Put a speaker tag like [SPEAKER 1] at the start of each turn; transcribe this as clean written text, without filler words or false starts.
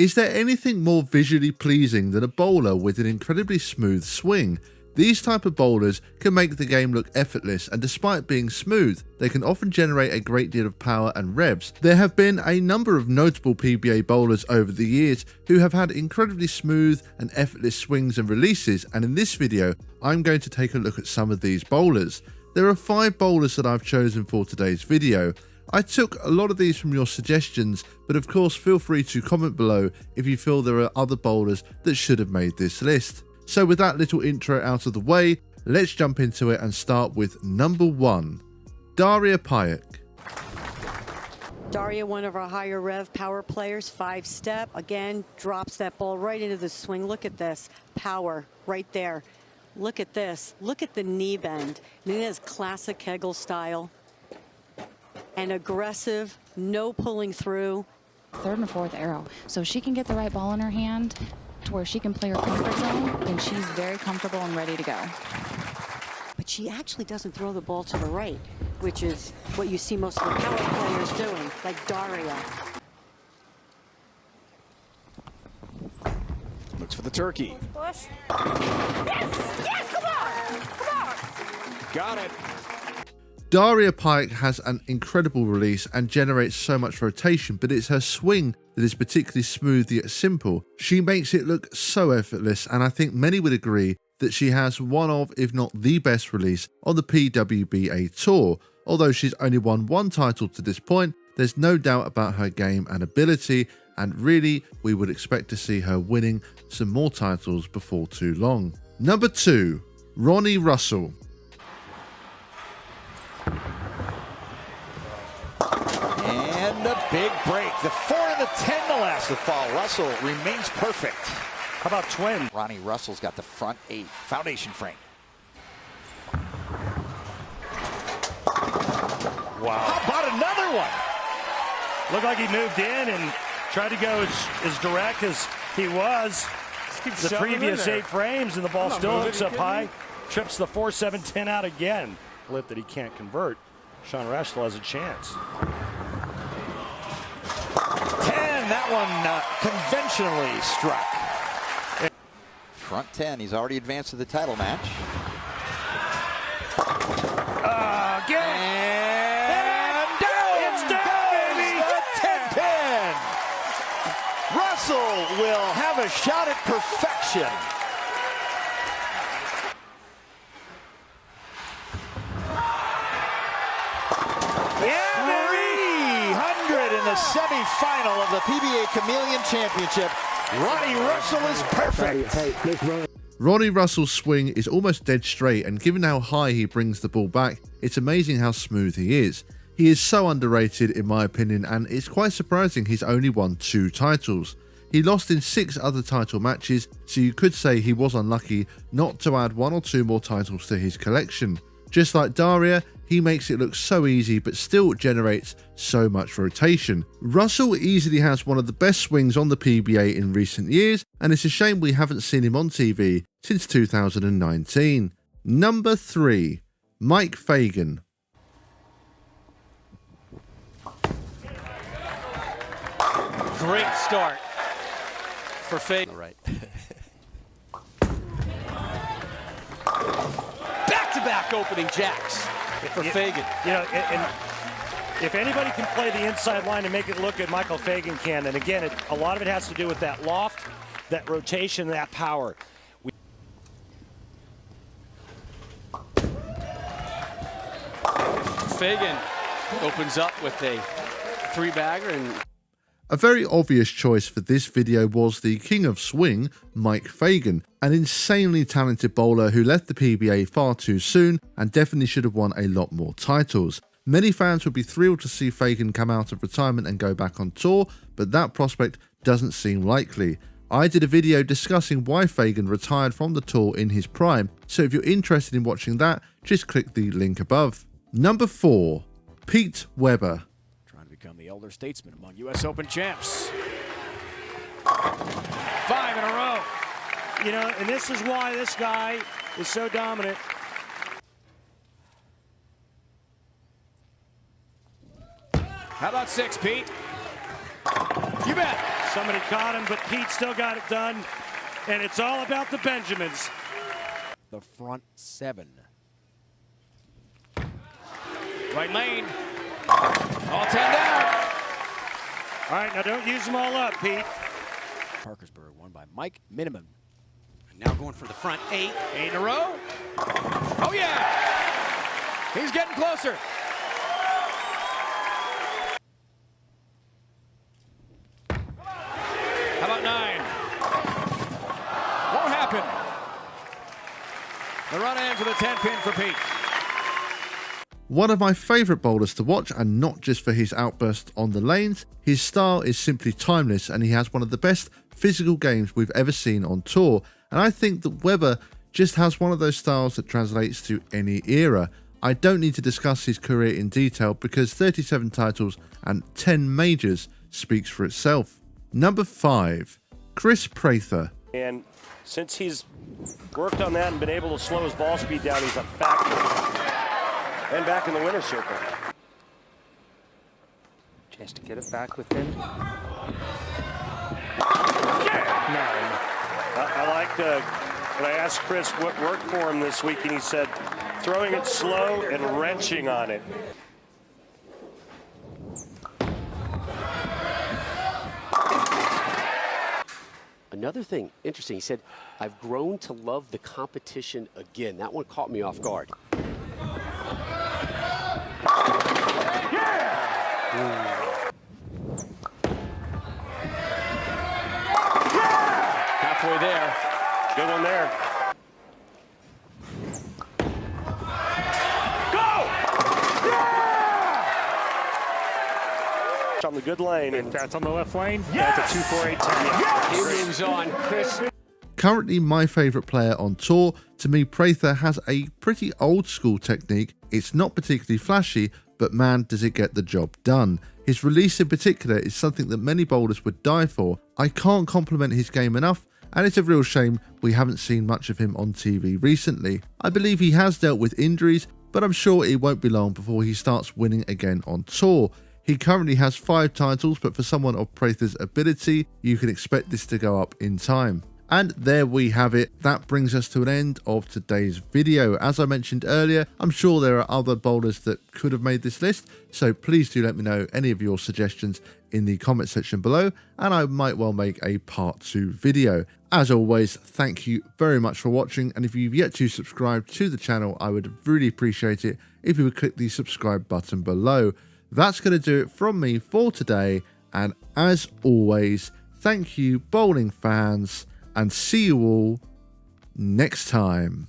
[SPEAKER 1] Is there anything more visually pleasing than a bowler with an incredibly smooth swing? These type of bowlers can make the game look effortless, and despite being smooth, they can often generate a great deal of power and revs. There have been a number of notable PBA bowlers over the years who have had incredibly smooth and effortless swings and releases, and in this video, I'm going to take a look at some of these bowlers. There are 5 bowlers that I've chosen for today's video. I took a lot of these from your suggestions, but of course feel free to comment below if you feel there are other bowlers that should have made this list. So with that little intro out of the way, let's jump into it and start with number 1, Daria Pająk.
[SPEAKER 2] Daria, one of our higher rev power players, 5-step, again, drops that ball right into the swing. Look at this, power right there. Look at this, look at the knee bend. I mean, that is classic Kegel style. And aggressive, no pulling through.
[SPEAKER 3] 3rd and 4th arrow. So she can get the right ball in her hand to where she can play her comfort zone, and she's very comfortable and ready to go.
[SPEAKER 2] But she actually doesn't throw the ball to the right, which is what you see most of the power players doing, like Daria.
[SPEAKER 4] Looks for the turkey.
[SPEAKER 5] Push. Yes! Yes! Come on! Come on!
[SPEAKER 4] Got it.
[SPEAKER 1] Daria Pająk has an incredible release and generates so much rotation, but it's her swing that is particularly smooth yet simple. She makes it look so effortless, and I think many would agree that she has one of, if not the best release on the pwba tour. Although she's only won 1 title to this point, there's no doubt about her game and ability, and really we would expect to see her winning some more titles before too long. Number 2, Ronnie Russell.
[SPEAKER 4] And a big break. The 4 and the 10 to last to fall. Russell remains perfect.
[SPEAKER 6] How about twin?
[SPEAKER 4] Ronnie Russell's got the front 8. Foundation frame.
[SPEAKER 6] Wow.
[SPEAKER 4] How about another one?
[SPEAKER 6] Looked like he moved in and tried to go as direct as he was the previous 8 frames, and the ball still hooks up high. Trips the 4, 7, 10 out again. Flip that he can't convert. Sean Russell has a chance.
[SPEAKER 4] 10, that one conventionally struck. Front 10, he's already advanced to the title match.
[SPEAKER 6] Again!
[SPEAKER 4] And down!
[SPEAKER 6] It's down, baby!
[SPEAKER 4] The 10-pin! Russell will have a shot at perfection.
[SPEAKER 6] Yeah,
[SPEAKER 4] 300 in the semifinal of the PBA Chameleon Championship. Ronnie Russell is perfect.
[SPEAKER 1] Ronnie Russell's swing is almost dead straight, and given how high he brings the ball back, it's amazing how smooth he is. He is so underrated in my opinion, and it's quite surprising he's only won 2 titles. He lost in 6 other title matches, so you could say he was unlucky not to add 1 or 2 more titles to his collection. Just like Daria, he makes it look so easy but still generates so much rotation. Russell easily has one of the best swings on the PBA in recent years, and it's a shame we haven't seen him on TV since 2019. Number 3, Mike Fagan.
[SPEAKER 7] Great start for Fagan. Right. Back-to-back opening jacks for Fagan.
[SPEAKER 6] You know, and if anybody can play the inside line and make it look good, Michael Fagan can. And again, a lot of it has to do with that loft, that rotation, that power.
[SPEAKER 7] Fagan opens up with a 3-bagger and...
[SPEAKER 1] A very obvious choice for this video was the king of swing, Mike Fagan, an insanely talented bowler who left the PBA far too soon and definitely should have won a lot more titles. Many fans would be thrilled to see Fagan come out of retirement and go back on tour, but that prospect doesn't seem likely. I did a video discussing why Fagan retired from the tour in his prime, so if you're interested in watching that, just click the link above. Number 4, Pwba.
[SPEAKER 4] Become the elder statesman among U.S. Open champs. 5 in a row.
[SPEAKER 6] You know, and this is why this guy is so dominant.
[SPEAKER 4] How about 6, Pete? You bet.
[SPEAKER 6] Somebody caught him, but Pete still got it done. And it's all about the Benjamins.
[SPEAKER 4] The front 7. Right lane. All 10 down.
[SPEAKER 6] All right, now don't use them all up, Pete.
[SPEAKER 4] Parkersburg won by Mike Miniman.
[SPEAKER 7] Now going for the front 8.
[SPEAKER 4] 8 in a row. Oh, yeah. He's getting closer. How about 9? Won't happen. The run ends with a 10-pin for Pete.
[SPEAKER 1] One of my favourite bowlers to watch, and not just for his outburst on the lanes. His style is simply timeless, and he has one of the best physical games we've ever seen on tour. And I think that Webber just has one of those styles that translates to any era. I don't need to discuss his career in detail because 37 titles and 10 majors speaks for itself. Number 5, Kris Prather.
[SPEAKER 6] And since he's worked on that and been able to slow his ball speed down, he's a factor. And back in the winner's circle.
[SPEAKER 8] Chance to get it back within. Yeah. 9.
[SPEAKER 6] I liked when I asked Kris what worked for him this week, and he said throwing it slow and wrenching on it.
[SPEAKER 9] Another thing interesting, he said, I've grown to love the competition again. That one caught me off guard.
[SPEAKER 4] Halfway there.
[SPEAKER 6] Good one there. Go! Yeah! On the good lane.
[SPEAKER 8] If that's on the left lane, yes! That's a 2-4-8-10.
[SPEAKER 4] Yes! He moves on. Kris.
[SPEAKER 1] Currently my favourite player on tour. To me, Prather has a pretty old school technique. It's not particularly flashy, but man, does it get the job done. His release in particular is something that many bowlers would die for. I can't compliment his game enough, and it's a real shame we haven't seen much of him on TV recently. I believe he has dealt with injuries, but I'm sure it won't be long before he starts winning again on tour. He currently has 5 titles, but for someone of Prather's ability, you can expect this to go up in time. And there we have it. That brings us to an end of today's video. As I mentioned earlier, I'm sure there are other bowlers that could have made this list, so please do let me know any of your suggestions in the comment section below, and I might well make a part 2 video. As always, thank you very much for watching, and if you've yet to subscribe to the channel, I would really appreciate it if you would click the subscribe button below. That's going to do it from me for today, and as always, thank you bowling fans, and see you all next time.